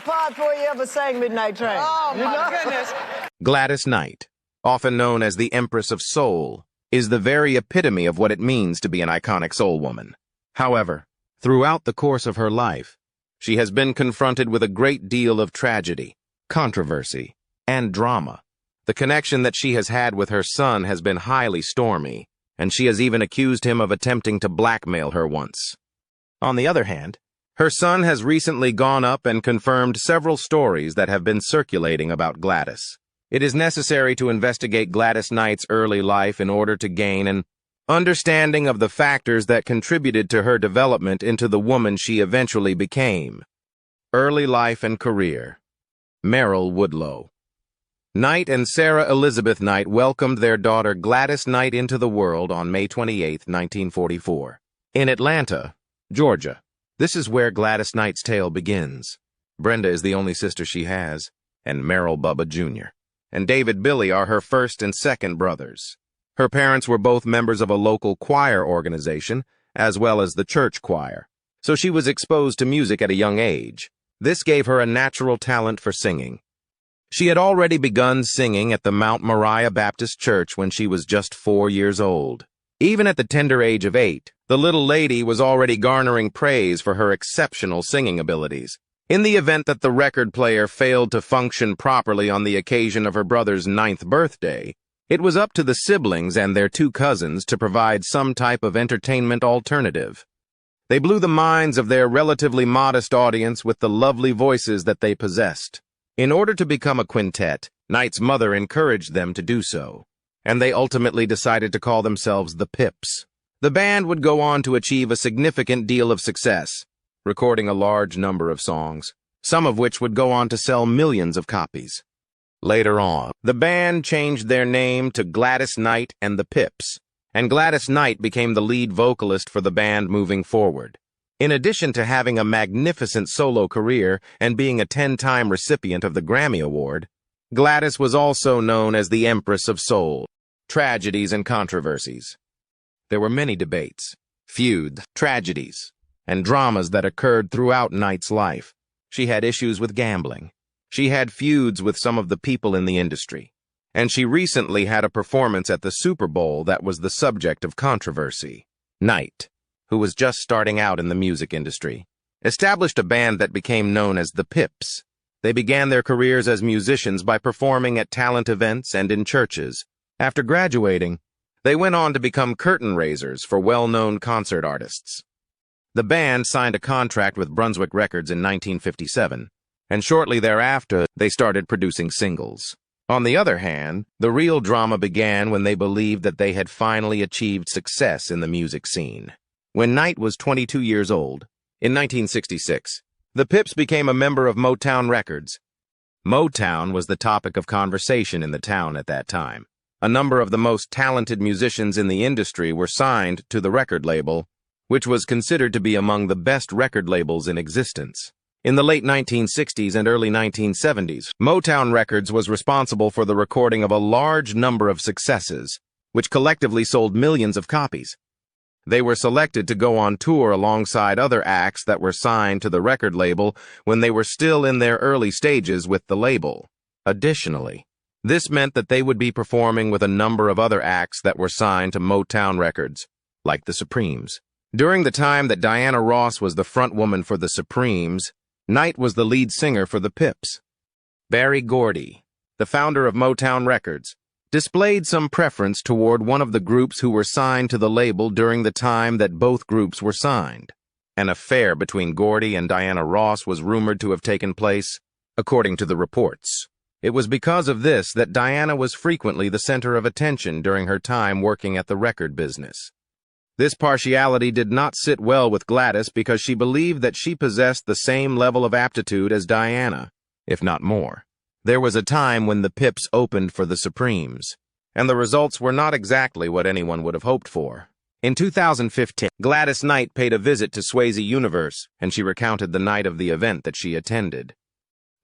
part before you ever sang Midnight Train. Oh, my goodness. Gladys Knight, often known as the Empress of Soul, is the very epitome of what it means to be an iconic soul woman. However, throughout the course of her life, she has been confronted with a great deal of tragedy, controversy, and drama. The connection that she has had with her son has been highly stormy, and she has even accused him of attempting to blackmail her once. On the other hand, her son has recently gone up and confirmed several stories that have been circulating about Gladys. It is necessary to investigate Gladys Knight's early life in order to gain an understanding of the factors that contributed to her development into the woman she eventually became. Early life and career. Merrill Woodlow. Knight and Sarah Elizabeth Knight welcomed their daughter Gladys Knight into the world on May 28, 1944. In Atlanta, Georgia. This is where Gladys Knight's tale begins. Brenda is the only sister she has, and Merrill Bubba Jr. and David Billy are her first and second brothers. Her parents were both members of a local choir organization, as well as the church choir, so she was exposed to music at a young age. This gave her a natural talent for singing. She had already begun singing at the Mount Moriah Baptist Church when she was just 4 years old. Even at the tender age of 8, the little lady was already garnering praise for her exceptional singing abilities. In the event that the record player failed to function properly on the occasion of her brother's 9th birthday, it was up to the siblings and their 2 cousins to provide some type of entertainment alternative. They blew the minds of their relatively modest audience with the lovely voices that they possessed. In order to become a quintet, Knight's mother encouraged them to do so, and they ultimately decided to call themselves the Pips. The band would go on to achieve a significant deal of success, recording a large number of songs, some of which would go on to sell millions of copies. Later on, the band changed their name to Gladys Knight and the Pips, and Gladys Knight became the lead vocalist for the band moving forward. In addition to having a magnificent solo career and being a 10-time recipient of the Grammy Award, Gladys was also known as the Empress of Soul. Tragedies and Controversies. There were many debates, feuds, tragedies, and dramas that occurred throughout Knight's life. She had issues with gambling. She had feuds with some of the people in the industry. And she recently had a performance at the Super Bowl that was the subject of controversy. Knight, who was just starting out in the music industry, established a band that became known as the Pips. They began their careers as musicians by performing at talent events and in churches. After graduating, they went on to become curtain raisers for well-known concert artists. The band signed a contract with Brunswick Records in 1957, and shortly thereafter, they started producing singles. On the other hand, the real drama began when they believed that they had finally achieved success in the music scene. When Knight was 22 years old, in 1966, the Pips became a member of Motown Records. Motown was the topic of conversation in the town at that time. A number of the most talented musicians in the industry were signed to the record label, which was considered to be among the best record labels in existence. In the late 1960s and early 1970s, Motown Records was responsible for the recording of a large number of successes, which collectively sold millions of copies. They were selected to go on tour alongside other acts that were signed to the record label when they were still in their early stages with the label. Additionally, this meant that they would be performing with a number of other acts that were signed to Motown Records, like the Supremes. During the time that Diana Ross was the frontwoman for the Supremes, Knight was the lead singer for the Pips. Berry Gordy, the founder of Motown Records, displayed some preference toward one of the groups who were signed to the label during the time that both groups were signed. An affair between Gordy and Diana Ross was rumored to have taken place, according to the reports. It was because of this that Diana was frequently the center of attention during her time working at the record business. This partiality did not sit well with Gladys because she believed that she possessed the same level of aptitude as Diana, if not more. There was a time when the Pips opened for the Supremes, and the results were not exactly what anyone would have hoped for. In 2015, Gladys Knight paid a visit to Swayze Universe, and she recounted the night of the event that she attended.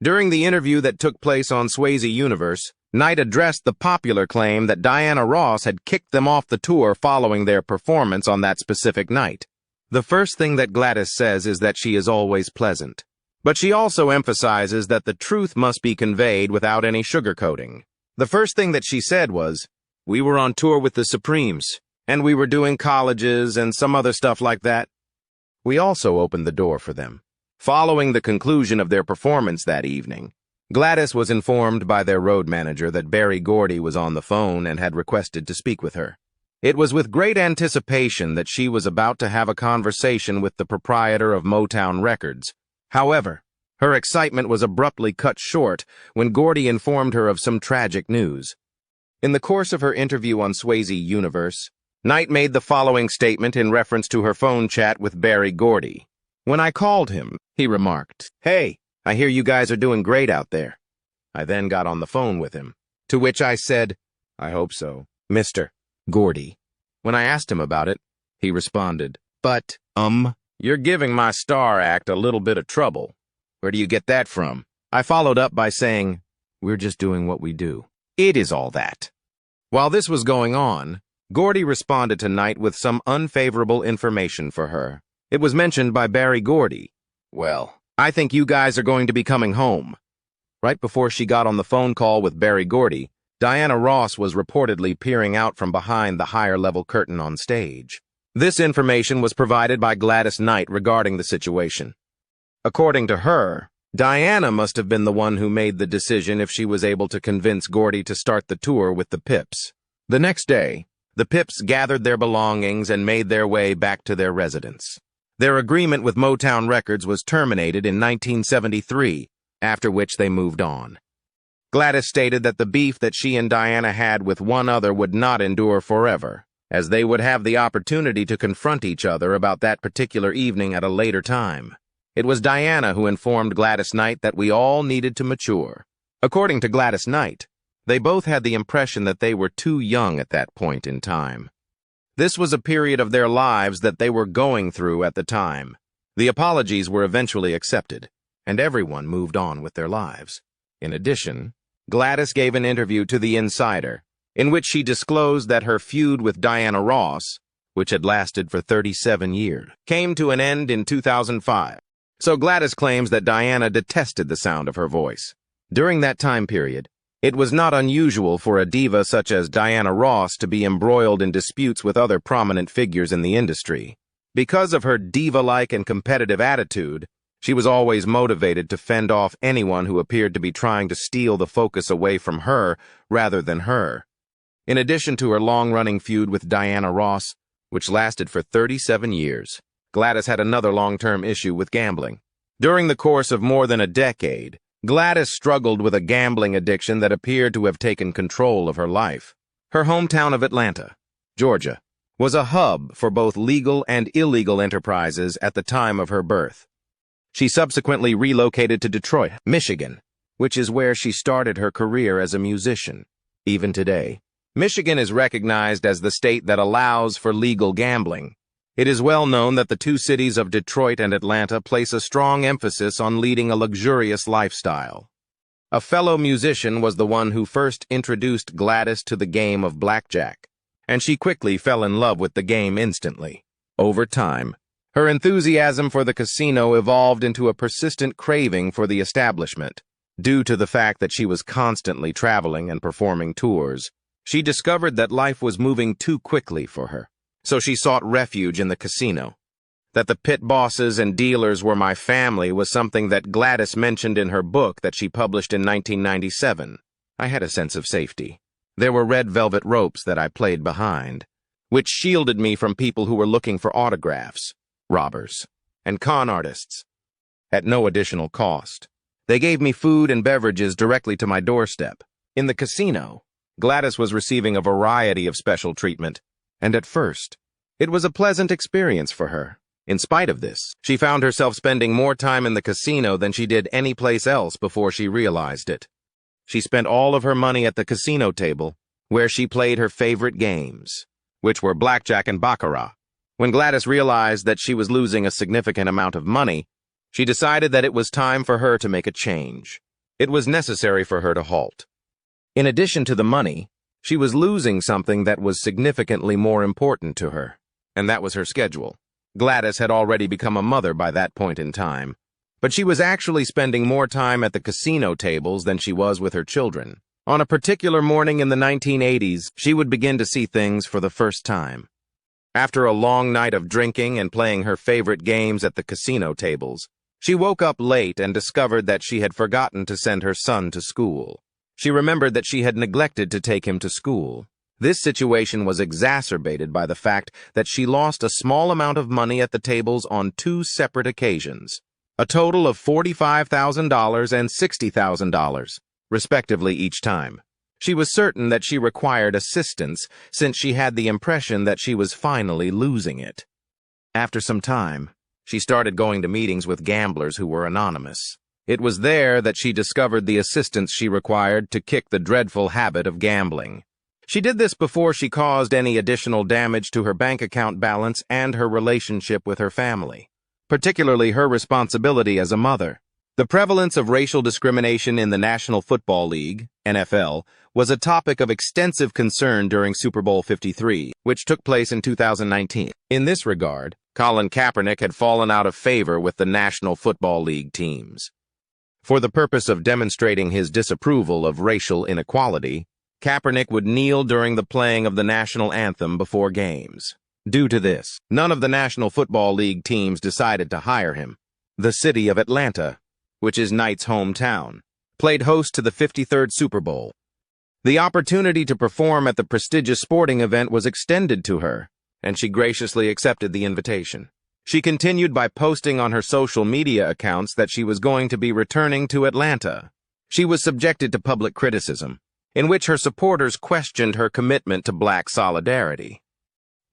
During the interview that took place on Swayze Universe, Knight addressed the popular claim that Diana Ross had kicked them off the tour following their performance on that specific night. The first thing that Gladys says is that she is always pleasant, But she also emphasizes that the truth must be conveyed without any sugarcoating. The first thing that she said was, "We were on tour with the Supremes, and we were doing colleges and some other stuff like that." We also opened the door for them. Following the conclusion of their performance that evening, Gladys was informed by their road manager that Berry Gordy was on the phone and had requested to speak with her. It was with great anticipation that she was about to have a conversation with the proprietor of Motown Records. However, her excitement was abruptly cut short when Gordy informed her of some tragic news. In the course of her interview on Swayze Universe, Knight made the following statement in reference to her phone chat with Berry Gordy. "When I called him, he remarked, 'Hey, I hear you guys are doing great out there.' I then got on the phone with him, to which I said, 'I hope so, Mr. Gordy.' When I asked him about it, he responded, 'But, you're giving my star act a little bit of trouble. Where do you get that from?' I followed up by saying, 'We're just doing what we do. It is all that.' While this was going on, Gordy responded to Knight with some unfavorable information for her. It was mentioned by Berry Gordy. 'Well, I think you guys are going to be coming home.' Right before she got on the phone call with Berry Gordy, Diana Ross was reportedly peering out from behind the higher-level curtain on stage. This information was provided by Gladys Knight regarding the situation. According to her, Diana must have been the one who made the decision if she was able to convince Gordy to start the tour with the Pips. The next day, the Pips gathered their belongings and made their way back to their residence. Their agreement with Motown Records was terminated in 1973, after which they moved on. Gladys stated that the beef that she and Diana had with one other would not endure forever, as they would have the opportunity to confront each other about that particular evening at a later time. It was Diana who informed Gladys Knight that we all needed to mature. According to Gladys Knight, they both had the impression that they were too young at that point in time. This was a period of their lives that they were going through at the time. The apologies were eventually accepted, and everyone moved on with their lives. In addition, Gladys gave an interview to The Insider, in which she disclosed that her feud with Diana Ross, which had lasted for 37 years, came to an end in 2005. So Gladys claims that Diana detested the sound of her voice. During that time period, it was not unusual for a diva such as Diana Ross to be embroiled in disputes with other prominent figures in the industry. Because of her diva-like and competitive attitude, she was always motivated to fend off anyone who appeared to be trying to steal the focus away from her rather than her. In addition to her long-running feud with Diana Ross, which lasted for 37 years, Gladys had another long-term issue with gambling. During the course of more than a decade, Gladys struggled with a gambling addiction that appeared to have taken control of her life. Her hometown of Atlanta, Georgia, was a hub for both legal and illegal enterprises at the time of her birth. She subsequently relocated to Detroit, Michigan, which is where she started her career as a musician. Even today, Michigan is recognized as the state that allows for legal gambling. It is well known that the two cities of Detroit and Atlanta place a strong emphasis on leading a luxurious lifestyle. A fellow musician was the one who first introduced Gladys to the game of blackjack, and she quickly fell in love with the game instantly. Over time, her enthusiasm for the casino evolved into a persistent craving for the establishment. Due to the fact that she was constantly traveling and performing tours, she discovered that life was moving too quickly for her. So she sought refuge in the casino. That the pit bosses and dealers were my family was something that Gladys mentioned in her book that she published in 1997. I had a sense of safety. There were red velvet ropes that I played behind, which shielded me from people who were looking for autographs, robbers, and con artists. At no additional cost, they gave me food and beverages directly to my doorstep. In the casino, Gladys was receiving a variety of special treatment, and at first, it was a pleasant experience for her. In spite of this, she found herself spending more time in the casino than she did any place else before she realized it. She spent all of her money at the casino table, where she played her favorite games, which were blackjack and baccarat. When Gladys realized that she was losing a significant amount of money, she decided that it was time for her to make a change. It was necessary for her to halt. In addition to the money, she was losing something that was significantly more important to her, and that was her schedule. Gladys had already become a mother by that point in time, but she was actually spending more time at the casino tables than she was with her children. On a particular morning in the 1980s, she would begin to see things for the first time. After a long night of drinking and playing her favorite games at the casino tables, she woke up late and discovered that she had forgotten to send her son to school. She remembered that she had neglected to take him to school. This situation was exacerbated by the fact that she lost a small amount of money at the tables on 2 separate occasions, a total of $45,000 and $60,000, respectively each time. She was certain that she required assistance since she had the impression that she was finally losing it. After some time, she started going to meetings with gamblers who were anonymous. It was there that she discovered the assistance she required to kick the dreadful habit of gambling. She did this before she caused any additional damage to her bank account balance and her relationship with her family, particularly her responsibility as a mother. The prevalence of racial discrimination in the National Football League, NFL, was a topic of extensive concern during Super Bowl 53, which took place in 2019. In this regard, Colin Kaepernick had fallen out of favor with the National Football League teams. For the purpose of demonstrating his disapproval of racial inequality, Kaepernick would kneel during the playing of the national anthem before games. Due to this, none of the National Football League teams decided to hire him. The city of Atlanta, which is Knight's hometown, played host to the 53rd Super Bowl. The opportunity to perform at the prestigious sporting event was extended to her, and she graciously accepted the invitation. She continued by posting on her social media accounts that she was going to be returning to Atlanta. She was subjected to public criticism, in which her supporters questioned her commitment to black solidarity.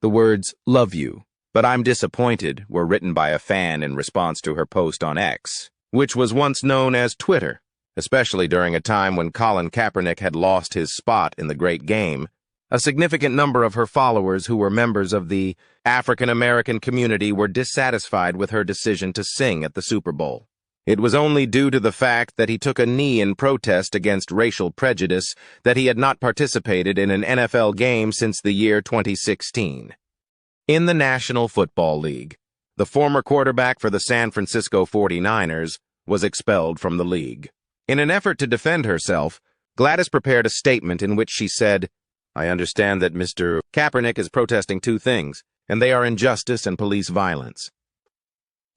The words, "Love you, but I'm disappointed," were written by a fan in response to her post on X, which was once known as Twitter, especially during a time when Colin Kaepernick had lost his spot in the great game. A significant number of her followers who were members of the African American community were dissatisfied with her decision to sing at the Super Bowl. It was only due to the fact that he took a knee in protest against racial prejudice that he had not participated in an NFL game since the year 2016. In the National Football League, the former quarterback for the San Francisco 49ers was expelled from the league. In an effort to defend herself, Gladys prepared a statement in which she said, "I understand that Mr. Kaepernick is protesting 2 things, and they are injustice and police violence.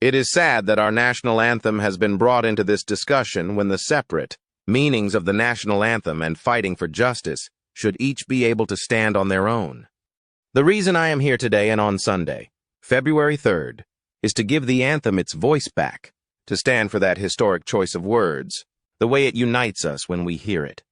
It is sad that our national anthem has been brought into this discussion when the separate meanings of the national anthem and fighting for justice should each be able to stand on their own. The reason I am here today and on Sunday, February 3rd, is to give the anthem its voice back, to stand for that historic choice of words, the way it unites us when we hear it,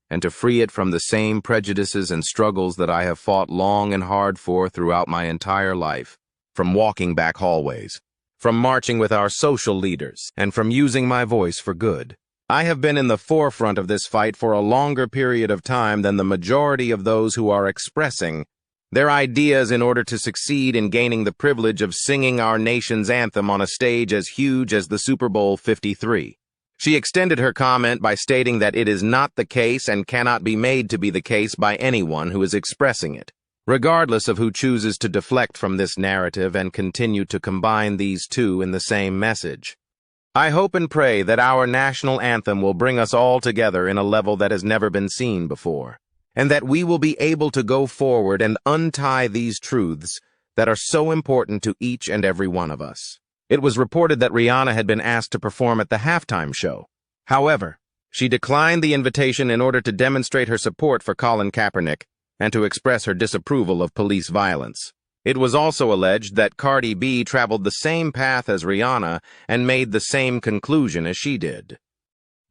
and to free it from the same prejudices and struggles that I have fought long and hard for throughout my entire life, from walking back hallways, from marching with our social leaders, and from using my voice for good. I have been in the forefront of this fight for a longer period of time than the majority of those who are expressing their ideas in order to succeed in gaining the privilege of singing our nation's anthem on a stage as huge as the Super Bowl 53. She extended her comment by stating that it is not the case and cannot be made to be the case by anyone who is expressing it, regardless of who chooses to deflect from this narrative and continue to combine these two in the same message. I hope and pray that our national anthem will bring us all together in a level that has never been seen before, and that we will be able to go forward and untie these truths that are so important to each and every one of us. It was reported that Rihanna had been asked to perform at the halftime show. However, she declined the invitation in order to demonstrate her support for Colin Kaepernick and to express her disapproval of police violence. It was also alleged that Cardi B traveled the same path as Rihanna and made the same conclusion as she did.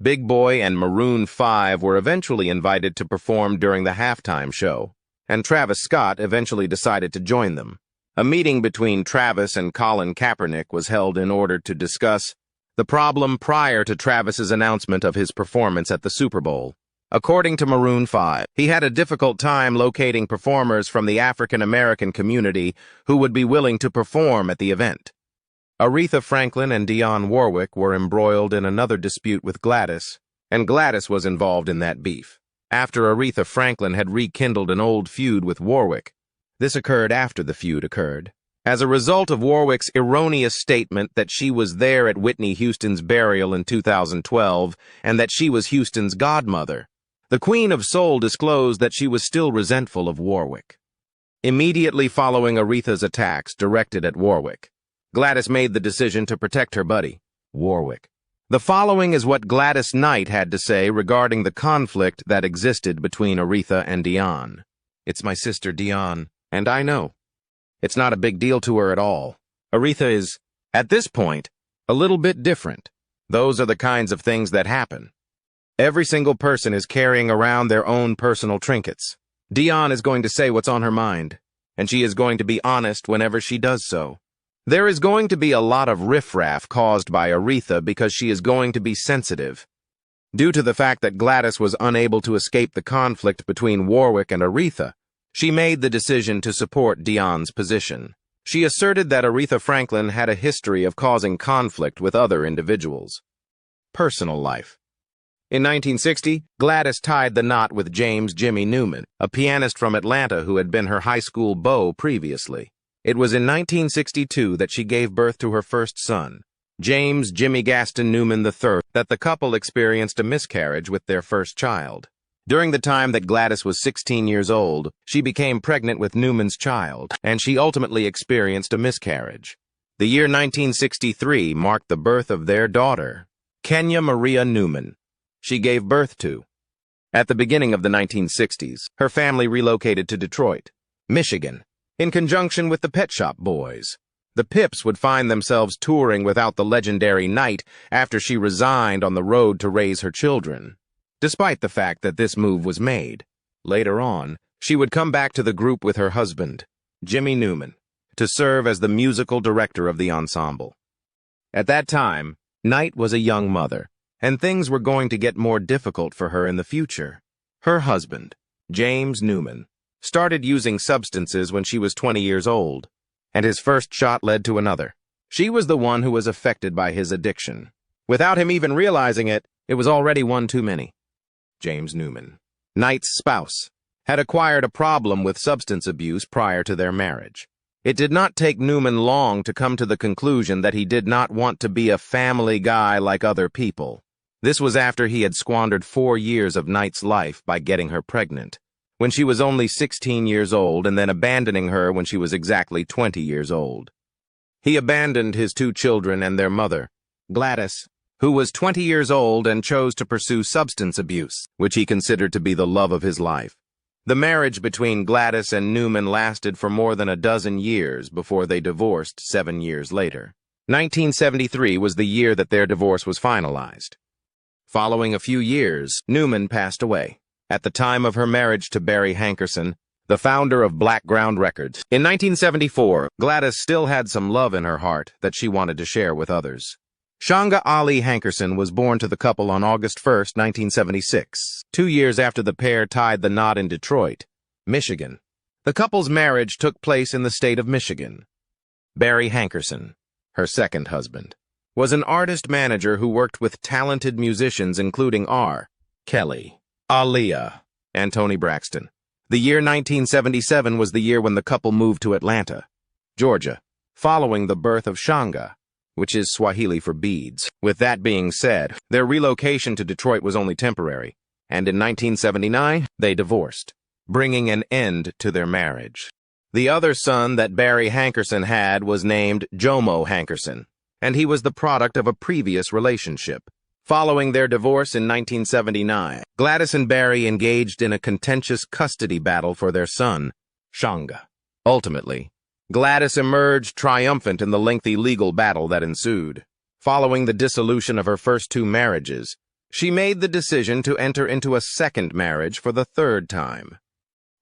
Big Boy and Maroon 5 were eventually invited to perform during the halftime show, and Travis Scott eventually decided to join them. A meeting between Travis and Colin Kaepernick was held in order to discuss the problem prior to Travis's announcement of his performance at the Super Bowl. According to Maroon 5, he had a difficult time locating performers from the African American community who would be willing to perform at the event. Aretha Franklin and Dionne Warwick were embroiled in another dispute with Gladys, and Gladys was involved in that beef. After Aretha Franklin had rekindled an old feud with Warwick, this occurred after the feud occurred. As a result of Warwick's erroneous statement that she was there at Whitney Houston's burial in 2012 and that she was Houston's godmother, the Queen of Soul disclosed that she was still resentful of Warwick. Immediately following Aretha's attacks directed at Warwick, Gladys made the decision to protect her buddy, Warwick. The following is what Gladys Knight had to say regarding the conflict that existed between Aretha and Dion. "It's my sister Dion, and I know. It's not a big deal to her at all. Aretha is, at this point, a little bit different. Those are the kinds of things that happen. Every single person is carrying around their own personal trinkets. Dion is going to say what's on her mind, and she is going to be honest whenever she does so. There is going to be a lot of riffraff caused by Aretha because she is going to be sensitive. Due to the fact that Gladys was unable to escape the conflict between Warwick and Aretha, she made the decision to support Dion's position. She asserted that Aretha Franklin had a history of causing conflict with other individuals." Personal life. In 1960, Gladys tied the knot with James "Jimmy" Newman, a pianist from Atlanta who had been her high school beau previously. It was in 1962 that she gave birth to her first son, James "Jimmy" Gaston Newman III, that the couple experienced a miscarriage with their first child. During the time that Gladys was 16 years old, she became pregnant with Newman's child, and she ultimately experienced a miscarriage. The year 1963 marked the birth of their daughter, Kenya Maria Newman. She gave birth to. At the beginning of the 1960s, her family relocated to Detroit, Michigan, in conjunction with the Pet Shop Boys. The Pips would find themselves touring without the legendary Knight after she resigned on the road to raise her children. Despite the fact that this move was made, later on, she would come back to the group with her husband, Jimmy Newman, to serve as the musical director of the ensemble. At that time, Knight was a young mother, and things were going to get more difficult for her in the future. Her husband, James Newman, started using substances when she was 20 years old, and his first shot led to another. She was the one who was affected by his addiction. Without him even realizing it, it was already one too many. James Newman, Knight's spouse, had acquired a problem with substance abuse prior to their marriage. It did not take Newman long to come to the conclusion that he did not want to be a family guy like other people. This was after he had squandered 4 years of Knight's life by getting her pregnant, when she was only 16 years old, and then abandoning her when she was exactly 20 years old. He abandoned his 2 children and their mother, Gladys, who was 20 years old and chose to pursue substance abuse, which he considered to be the love of his life. The marriage between Gladys and Newman lasted for more than a dozen years before they divorced 7 years later. 1973 was the year that their divorce was finalized. Following a few years, Newman passed away at the time of her marriage to Barry Hankerson, the founder of Blackground Records. In 1974, Gladys still had some love in her heart that she wanted to share with others. Shanga Ali Hankerson was born to the couple on August 1, 1976, 2 years after the pair tied the knot in Detroit, Michigan. The couple's marriage took place in the state of Michigan. Barry Hankerson, her second husband, was an artist manager who worked with talented musicians including R. Kelly, Aaliyah, and Toni Braxton. The year 1977 was the year when the couple moved to Atlanta, Georgia, following the birth of Shanga, which is Swahili for beads. With that being said, their relocation to Detroit was only temporary, and in 1979, they divorced, bringing an end to their marriage. The other son that Barry Hankerson had was named Jomo Hankerson, and he was the product of a previous relationship. Following their divorce in 1979, Gladys and Barry engaged in a contentious custody battle for their son, Shanga. Ultimately, Gladys emerged triumphant in the lengthy legal battle that ensued. Following the dissolution of her first 2 marriages, she made the decision to enter into a second marriage for the 3rd time.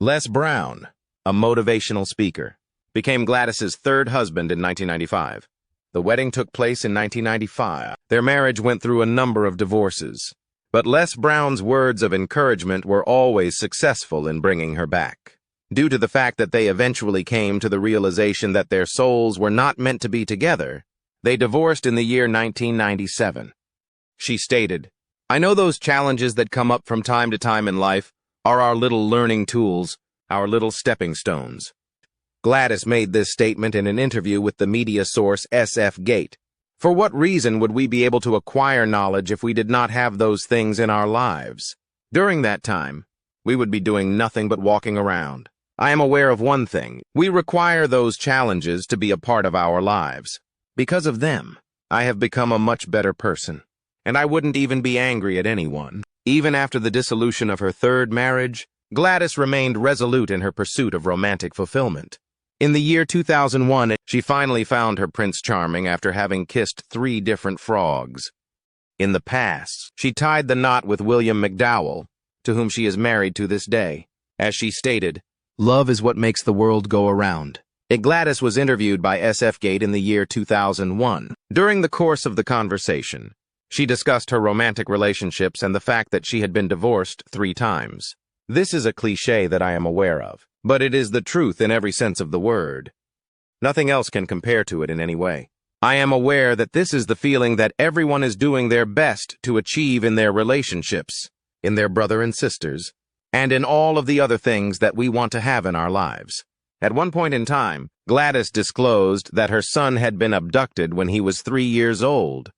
Les Brown, a motivational speaker, became Gladys's 3rd husband in 1995. The wedding took place in 1995. Their marriage went through a number of divorces, but Les Brown's words of encouragement were always successful in bringing her back. Due to the fact that they eventually came to the realization that their souls were not meant to be together, they divorced in the year 1997. She stated, "I know those challenges that come up from time to time in life are our little learning tools, our little stepping stones." Gladys made this statement in an interview with the media source SF Gate. For what reason would we be able to acquire knowledge if we did not have those things in our lives? During that time, we would be doing nothing but walking around. I am aware of one thing. We require those challenges to be a part of our lives. Because of them, I have become a much better person. And I wouldn't even be angry at anyone. Even after the dissolution of her third marriage, Gladys remained resolute in her pursuit of romantic fulfillment. In the year 2001, she finally found her Prince Charming after having kissed 3 different frogs. In the past, she tied the knot with William McDowell, to whom she is married to this day. As she stated, "Love is what makes the world go around." Gladys was interviewed by SF Gate in the year 2001. During the course of the conversation, she discussed her romantic relationships and the fact that she had been divorced 3 times. This is a cliché that I am aware of, but it is the truth in every sense of the word. Nothing else can compare to it in any way. I am aware that this is the feeling that everyone is doing their best to achieve in their relationships, in their brother and sisters, and in all of the other things that we want to have in our lives. At one point in time, Gladys disclosed that her son had been abducted when he was 3 years old.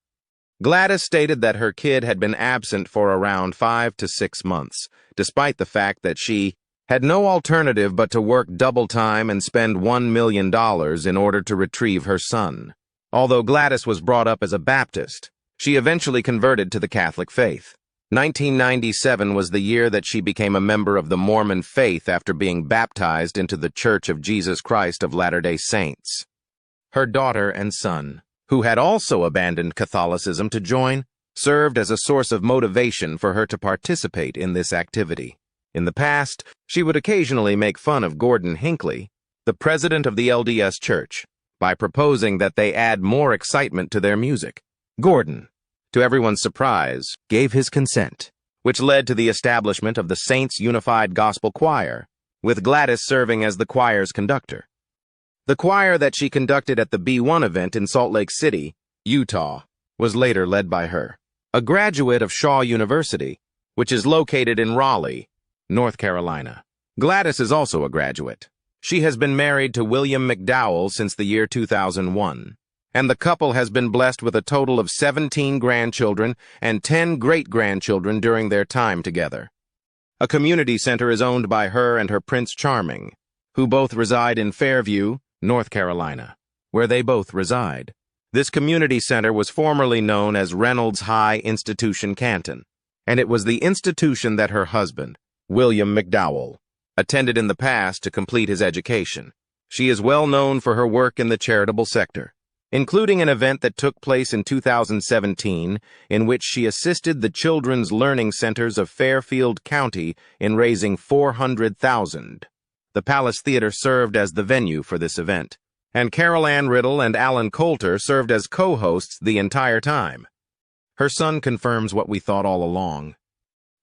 Gladys stated that her kid had been absent for around 5 to 6 months, despite the fact that she had no alternative but to work double time and spend $1 million in order to retrieve her son. Although Gladys was brought up as a Baptist, she eventually converted to the Catholic faith. 1997 was the year that she became a member of the Mormon faith after being baptized into the Church of Jesus Christ of Latter-day Saints. Her daughter and son, who had also abandoned Catholicism to join, served as a source of motivation for her to participate in this activity. In the past, she would occasionally make fun of Gordon Hinckley, the president of the LDS Church, by proposing that they add more excitement to their music. Gordon, to everyone's surprise, gave his consent, which led to the establishment of the Saints Unified Gospel Choir, with Gladys serving as the choir's conductor. The choir that she conducted at the B1 event in Salt Lake City, Utah, was later led by her. A graduate of Shaw University, which is located in Raleigh, North Carolina. Gladys is also a graduate. She has been married to William McDowell since the year 2001, and the couple has been blessed with a total of 17 grandchildren and 10 great-grandchildren during their time together. A community center is owned by her and her Prince Charming, who both reside in Fairview, North Carolina, where they both reside. This community center was formerly known as Reynolds High Institution Canton, and it was the institution that her husband, William McDowell, attended in the past to complete his education. She is well known for her work in the charitable sector, including an event that took place in 2017 in which she assisted the Children's Learning Centers of Fairfield County in raising $400,000. The Palace Theater served as the venue for this event, and Carol Ann Riddle and Alan Coulter served as co-hosts the entire time. Her son confirms what we thought all along.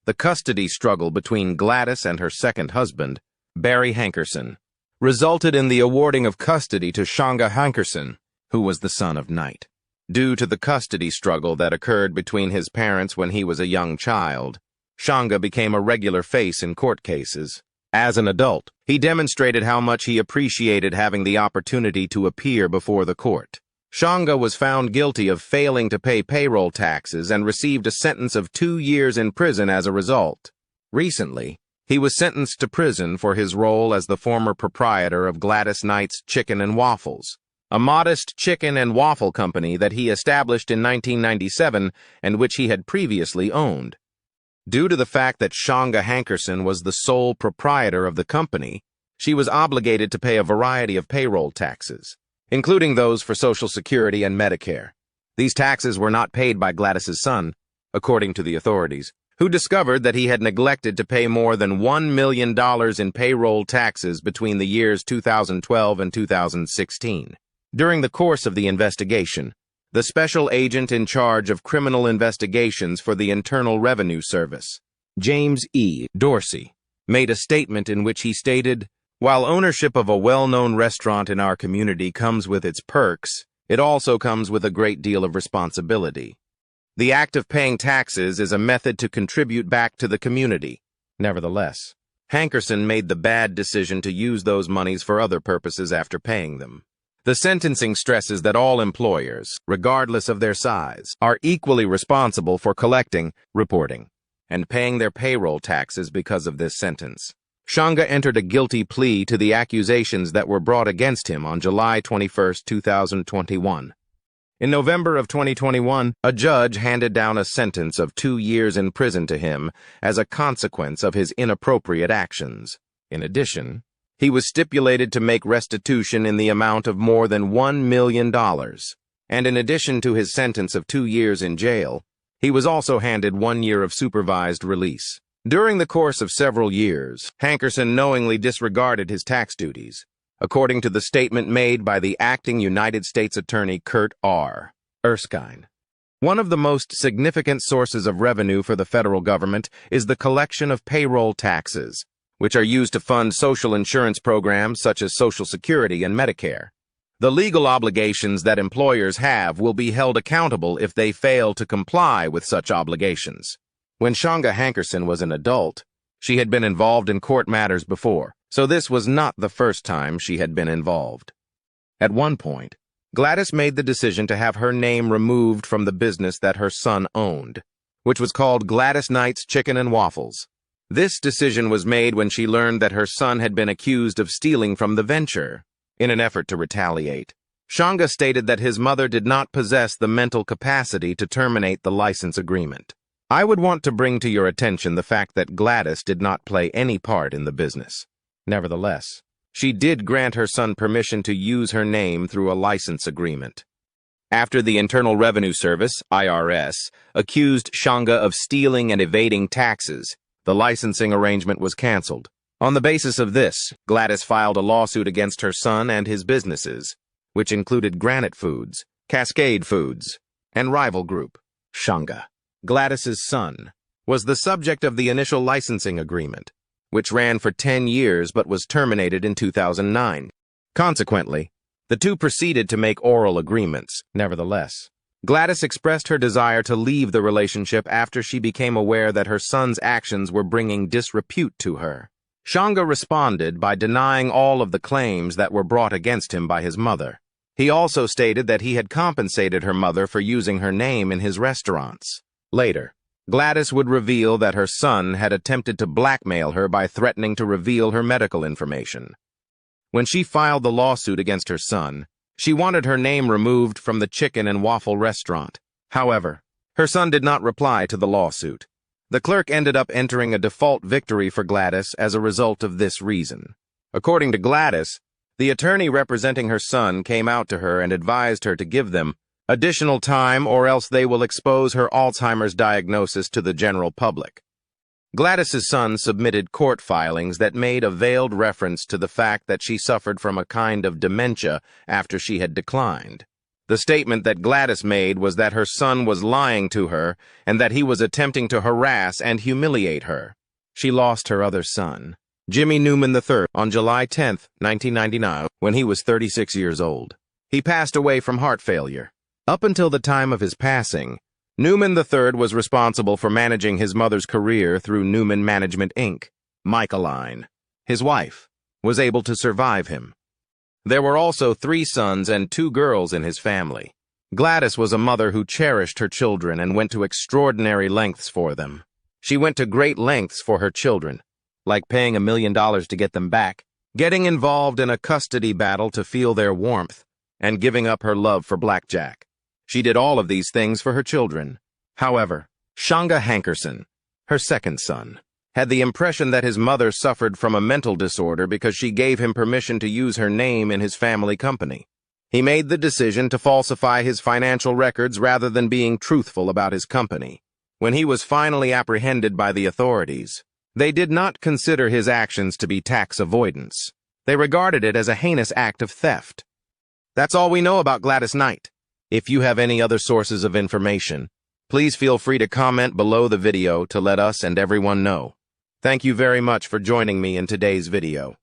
The custody struggle between Gladys and her second husband, Barry Hankerson, resulted in the awarding of custody to Shanga Hankerson, who was the son of Knight. Due to the custody struggle that occurred between his parents when he was a young child, Shanga became a regular face in court cases. As an adult, he demonstrated how much he appreciated having the opportunity to appear before the court. Shanga was found guilty of failing to pay payroll taxes and received a sentence of 2 years in prison as a result. Recently, he was sentenced to prison for his role as the former proprietor of Gladys Knight's Chicken and Waffles, a modest chicken and waffle company that he established in 1997 and which he had previously owned. Due to the fact that Shanga Hankerson was the sole proprietor of the company, she was obligated to pay a variety of payroll taxes, including those for Social Security and Medicare. These taxes were not paid by Gladys's son, according to the authorities, who discovered that he had neglected to pay more than $1 million in payroll taxes between the years 2012 and 2016. During the course of the investigation, the special agent in charge of criminal investigations for the Internal Revenue Service, James E. Dorsey, made a statement in which he stated, "While ownership of a well-known restaurant in our community comes with its perks, it also comes with a great deal of responsibility. The act of paying taxes is a method to contribute back to the community. Nevertheless, Hankerson made the bad decision to use those monies for other purposes after paying them. The sentencing stresses that all employers, regardless of their size, are equally responsible for collecting, reporting, and paying their payroll taxes because of this sentence. Shanga entered a guilty plea to the accusations that were brought against him on July 21, 2021. In November of 2021, a judge handed down a sentence of 2 years in prison to him as a consequence of his inappropriate actions. In addition, he was stipulated to make restitution in the amount of more than $1 million. And in addition to his sentence of 2 years in jail, he was also handed 1 year of supervised release. During the course of several years, Hankerson knowingly disregarded his tax duties, according to the statement made by the acting United States Attorney Kurt R. Erskine. One of the most significant sources of revenue for the federal government is the collection of payroll taxes, which are used to fund social insurance programs such as Social Security and Medicare. The legal obligations that employers have will be held accountable if they fail to comply with such obligations. When Shanga Hankerson was an adult, she had been involved in court matters before, so this was not the first time she had been involved. At one point, Gladys made the decision to have her name removed from the business that her son owned, which was called Gladys Knight's Chicken and Waffles. This decision was made when she learned that her son had been accused of stealing from the venture. In an effort to retaliate, Shanga stated that his mother did not possess the mental capacity to terminate the license agreement. I would want to bring to your attention the fact that Gladys did not play any part in the business. Nevertheless, she did grant her son permission to use her name through a license agreement. After the Internal Revenue Service, IRS, accused Shanga of stealing and evading taxes, the licensing arrangement was canceled. On the basis of this, Gladys filed a lawsuit against her son and his businesses, which included Granite Foods, Cascade Foods, and rival group, Shanga. Gladys's son was the subject of the initial licensing agreement, which ran for 10 years but was terminated in 2009. Consequently, the two proceeded to make oral agreements. Nevertheless, Gladys expressed her desire to leave the relationship after she became aware that her son's actions were bringing disrepute to her. Shanga responded by denying all of the claims that were brought against him by his mother. He also stated that he had compensated her mother for using her name in his restaurants. Later, Gladys would reveal that her son had attempted to blackmail her by threatening to reveal her medical information. When she filed the lawsuit against her son, she wanted her name removed from the chicken and waffle restaurant. However, her son did not reply to the lawsuit. The clerk ended up entering a default victory for Gladys as a result of this reason. According to Gladys, the attorney representing her son came out to her and advised her to give them additional time or else they will expose her Alzheimer's diagnosis to the general public. Gladys's son submitted court filings that made a veiled reference to the fact that she suffered from a kind of dementia after she had declined. The statement that Gladys made was that her son was lying to her and that he was attempting to harass and humiliate her. She lost her other son, Jimmy Newman III, on July 10, 1999, when he was 36 years old. He passed away from heart failure. Up until the time of his passing, Newman III was responsible for managing his mother's career through Newman Management, Inc. Michaeline, his wife, was able to survive him. There were also 3 sons and 2 girls in his family. Gladys was a mother who cherished her children and went to extraordinary lengths for them. She went to great lengths for her children, like paying $1 million to get them back, getting involved in a custody battle to feel their warmth, and giving up her love for blackjack. She did all of these things for her children. However, Shanga Hankerson, her second son, had the impression that his mother suffered from a mental disorder because she gave him permission to use her name in his family company. He made the decision to falsify his financial records rather than being truthful about his company. When he was finally apprehended by the authorities, they did not consider his actions to be tax avoidance. They regarded it as a heinous act of theft. That's all we know about Gladys Knight. If you have any other sources of information, please feel free to comment below the video to let us and everyone know. Thank you very much for joining me in today's video.